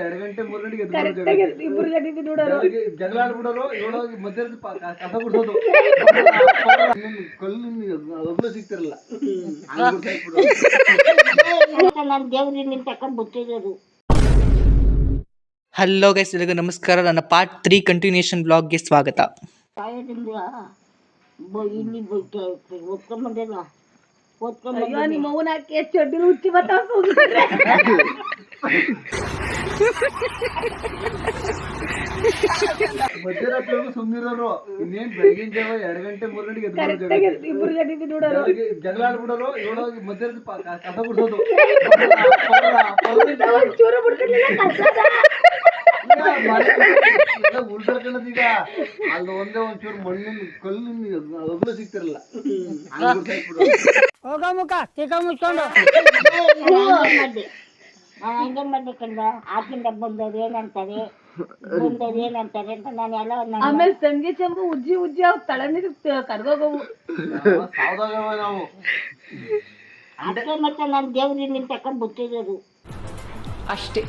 2 ಗಂಟೆ 3 ಗಂಟೆಗೆ ಕರೆಕ್ಟಾಗಿ ಇಬ್ರು ಜೊತೆ ನೋಡೋರು ಜಗಳ ಆಡ್ಬಿಡೋರು ಇವಳೋಗಿ ಮಧ್ಯದ ಕಸ ಗುಡ್ಸೋದು ಕಲ್ಲು ಸಿಗ್ತಿರಲ್ಲ ನಾನು ದೇವ್ರಿಂದ ತಕೊಂಡ್ ಬಿಟ್ಟಿರೋದು. ಹಲೋ ಗೈಸ್, ಎಲ್ಲರಿಗೂ ನಮಸ್ಕಾರ. ನನ್ನ ಪಾರ್ಟ್ 3 ಕಂಟಿನ್ಯೂಷನ್ ಬ್ಲಾಗ್ಗೆ ಸ್ವಾಗತ. ಕಾಯದಿಂದ ಇಲ್ಲಿ ಓದ್ಕೊಂಬಂದೇನ ಅಯ್ಯೋ ನಿಮ್ಮ ಅವನ ಹಾಕಿ ಚಡ್ಡಿ ಹುಚ್ಚಿ ಬರ್ತಾವ ಮಧ್ಯರಾತ್ರಿವರೆಗೂ ಸುಮ್ಮನಿರೋರು. ಇನ್ನೇನ್ ಬೆಳಗಿನ ಜಾವ 2 ಗಂಟೆ 3 ಗಂಟೆಗೆ ಕರೆಕ್ಟಾಗಿ ಇಬ್ರು ಜೊತೆ ನೋಡೋರು ಜಗಳ ಆಡ್ಬಿಡೋರು ಇವಳೋಗಿ ಮಧ್ಯದ ಕಸ ಗುಡ್ಸೋದು ಚೂರು ಬಿಡ್ತಿರ್ಲಿಲ್ಲ ಉಳ್ಸರ್ಕಣದೀಗ ಅಲ್ಲಿ ಒಂಚೂರು ಮಣ್ಣಿನ ಕಲ್ಲಿನ ಒಗ್ಲು ಸಿಗ್ತಿರಲ್ಲ ಹೋಗ ಮುಖ ತಿಕ್ಕ ಮುಚ್ಕೊಂಡು ನಾನು ಹಂಗೆ ಮಾಡ್ಬೇಕಂದ ಆಕಿಂದ ಬಂದವ್ರು ಏನಂತಾರೆ ಅಂತ ನಾನು ಎಲ್ಲ ಆಮೇಲೆ ಸಂಗಿ ಚಂಬು ಉಜ್ಜಿ ಅವ್ ತಳ ನೀರು ಕರ್ಗೋಗವು ಸಾವ್ದಾಗ ನಾವು ಅದಕ್ಕೆ ಮತ್ತೆ ನಾನು ದೇವ್ರಿಂದ ತಕೊಂಡ್ ಬಿಟ್ಟಿರೋದು ಅಷ್ಟೇ.